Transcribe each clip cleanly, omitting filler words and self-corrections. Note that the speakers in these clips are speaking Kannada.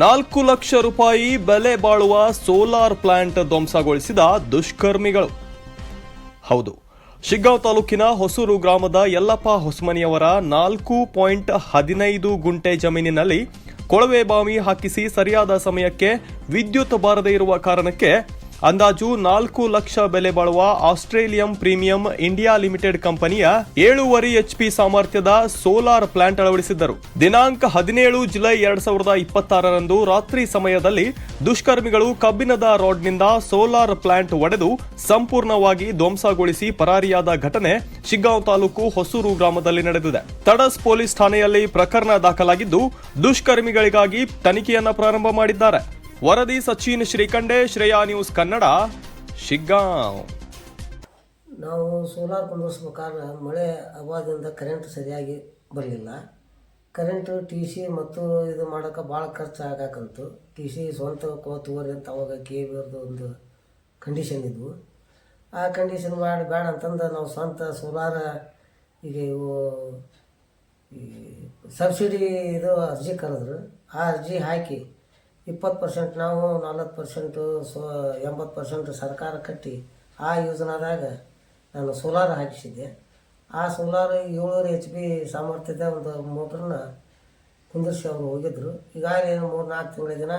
4 ಲಕ್ಷ ರೂಪಾಯಿ ಬೆಲೆ ಬಾಳುವ ಸೋಲಾರ್ ಪ್ಲಾಂಟ್ ಧ್ವಂಸಗೊಳಿಸಿದ ದುಷ್ಕರ್ಮಿಗಳು. ಹೌದು, ಶಿಗ್ಗಾಂವ್ ತಾಲೂಕಿನ ಹೊಸೂರು ಗ್ರಾಮದ ಯಲ್ಲಪ್ಪ ಹೊಸಮನಿಯವರ 4.15 ಗುಂಟೆ ಜಮೀನಿನಲ್ಲಿ ಕೊಳವೆ ಬಾವಿ ಹಾಕಿಸಿ ಸರಿಯಾದ ಸಮಯಕ್ಕೆ ವಿದ್ಯುತ್ ಬಾರದೇ ಇರುವ ಕಾರಣಕ್ಕೆ ಅಂದಾಜು 4 ಲಕ್ಷ ಬೆಲೆ ಬಾಳುವ ಆಸ್ಟ್ರೇಲಿಯಂ ಪ್ರೀಮಿಯಂ ಇಂಡಿಯಾ ಲಿಮಿಟೆಡ್ ಕಂಪನಿಯ 7.5 HP ಸಾಮರ್ಥ್ಯದ ಸೋಲಾರ್ ಪ್ಲಾಂಟ್ ಅಳವಡಿಸಿದ್ದರು. ದಿನಾಂಕ 17 ಜುಲೈ 2026ರಂದು ರಾತ್ರಿ ಸಮಯದಲ್ಲಿ ದುಷ್ಕರ್ಮಿಗಳು ಕಬ್ಬಿಣದ ರಾಡ್ನಿಂದ ಸೋಲಾರ್ ಪ್ಲಾಂಟ್ ಒಡೆದು ಸಂಪೂರ್ಣವಾಗಿ ಧ್ವಂಸಗೊಳಿಸಿ ಪರಾರಿಯಾದ ಘಟನೆ ಶಿಗ್ಗಾಂವ್ ತಾಲೂಕು ಹೊಸೂರು ಗ್ರಾಮದಲ್ಲಿ ನಡೆದಿದೆ. ತಡಸ್ ಪೊಲೀಸ್ ಠಾಣೆಯಲ್ಲಿ ಪ್ರಕರಣ ದಾಖಲಾಗಿದ್ದು ದುಷ್ಕರ್ಮಿಗಳಿಗಾಗಿ ತನಿಖೆಯನ್ನ ಪ್ರಾರಂಭ ಮಾಡಿದ್ದಾರೆ. ವರದಿ ಸಚಿನ್ ಶ್ರೀಕಂಡೆ, ಶ್ರೇಯಾ ನ್ಯೂಸ್ ಕನ್ನಡ, ಶಿಗ್ಗಾಂವ್. ನಾವು ಸೋಲಾರ್ ಕುಂದಿಸ್ಬೇಕಾದ್ರೆ ಮಳೆ ಅಭಾವದಿಂದ ಕರೆಂಟ್ ಸರಿಯಾಗಿ ಬರಲಿಲ್ಲ. ಕರೆಂಟು TC ಮತ್ತು ಇದು ಮಾಡೋಕೆ ಭಾಳ ಖರ್ಚು ಆಗಾಕಂತು. TC ಸ್ವಂತ ತಗೋರಿ ಅಂತ ಅವಾಗ KBRದು ಒಂದು ಕಂಡೀಷನ್ ಇದ್ವು. ಆ ಕಂಡೀಷನ್ ಮಾಡಿ ಬೇಡ ಅಂತಂದು ನಾವು ಸ್ವಂತ ಸೋಲಾರ ಈಗ ಇವು ಈ ಸಬ್ಸಿಡಿ ಇದು ಅರ್ಜಿ ಕರೆದ್ರು. ಆ ಅರ್ಜಿ ಹಾಕಿ 20% ನಾವು 40% 80% ಸರ್ಕಾರ ಕಟ್ಟಿ ಆ ಯೋಜನಾದಾಗ ನಾನು ಸೋಲಾರ್ ಹಾಕಿಸಿದ್ದೆ. ಆ ಸೋಲಾರ್ 7.5 HP ಸಾಮರ್ಥ್ಯದ ಒಂದು ಮೋಟ್ರನ್ನ ಕುಂದಿರ್ಸಿ ಅವರು ಹೋಗಿದ್ರು. ಈಗಾಗಲೇ 3-4 ತಿಂಗಳ ದಿನ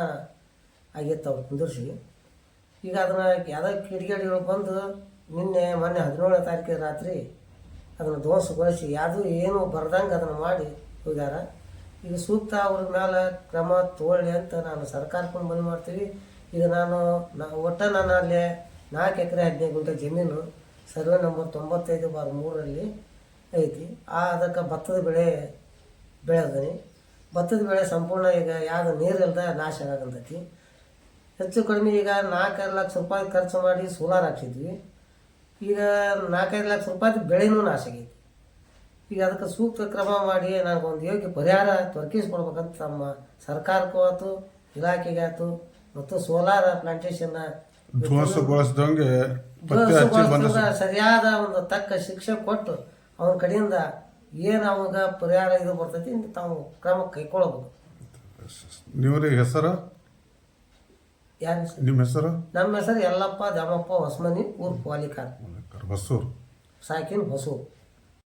ಆಗಿತ್ತು ಅವ್ರು ಕುಂದಿರ್ಸಿ. ಈಗ ಅದನ್ನು ಯಾವುದೋ ಕಿಡಿಗೇಡಿಗಳು ಬಂದು ಮೊನ್ನೆ 17ನೇ ತಾರೀಕಿಗೆ ರಾತ್ರಿ ಅದನ್ನು ಧ್ವಂಸಗೊಳಿಸಿ ಯಾವುದೂ ಏನು ಬರ್ದಂಗೆ ಅದನ್ನು ಮಾಡಿ ಹೋಗ್ಯಾರ. ಈಗ ಸೂಕ್ತ ಅವ್ರ ಮೇಲೆ ಕ್ರಮ ತಗೊಳ್ಳಿ ಅಂತ ನಾನು ಸರ್ಕಾರಕ್ಕೆ ಮನವಿ ಮಾಡ್ತೀವಿ. ಈಗ ಒಟ್ಟು ನಾನು ಅಲ್ಲಿ 4 ಎಕರೆ 15 ಗುಂಟೆ ಜಮೀನು ಸರ್ವೆ ನಂಬರ್ 95/3ರಲ್ಲಿ ಐತಿ. ಅದಕ್ಕೆ ಭತ್ತದ ಬೆಳೆ ಬೆಳೆದೀನಿ. ಭತ್ತದ ಬೆಳೆ ಸಂಪೂರ್ಣ ಈಗ ಯಾವುದು ನೀರಿಲ್ಲದ ನಾಶ ಆಗಂತೈತಿ. ಹೆಚ್ಚು ಕಡಿಮೆ ಈಗ 4-5 ಲಕ್ಷ ರೂಪಾಯಿ ಖರ್ಚು ಮಾಡಿ ಸೋಲಾರ್ ಹಾಕ್ಸಿದ್ವಿ. ಈಗ 4-5 ಲಕ್ಷ ರೂಪಾಯಿ ಬೆಳೆನೂ ನಾಶ ಆಗೈತಿ. ಈಗ ಅದಕ್ಕೆ ಸೂಕ್ತ ಕ್ರಮ ಮಾಡಿ ನನಗೊಂದು ಯೋಗ್ಯ ಪರಿಹಾರ ದೊರಕಿಸ್ಕೊಡ್ಬೇಕಂತ ನಮ್ಮ ಸರ್ಕಾರಕ್ಕೂ ಆಯ್ತು, ಇಲಾಖೆಗೆ ಆಯ್ತು, ಮತ್ತು ಸೋಲಾರ್ ಪ್ಲಾಂಟೇಶನ್ ಸರಿಯಾದ ಒಂದು ತಕ್ಕ ಶಿಕ್ಷೆ ಕೊಟ್ಟು ಅವನ ಕಡೆಯಿಂದ ಏನು ಅವಾಗ ಪರಿಹಾರ ಇದು ಬರ್ತೈತಿ ತಾವು ಕ್ರಮ ಕೈಗೊಳ್ಳಬಹುದು. ಹೆಸರು ಯಾರು? ನಿಮ್ಮ ಹೆಸರು? ನಮ್ಮ ಹೆಸರು ಯಲ್ಲಪ್ಪ ದ್ಯಾಮಪ್ಪ ಹೊಸಮನಿ, ಊರ್ ಪಾಲಿಕಾರ್, ಹೊಸೂರು, ಸಾಕಿನ್ ಹೊಸೂರು.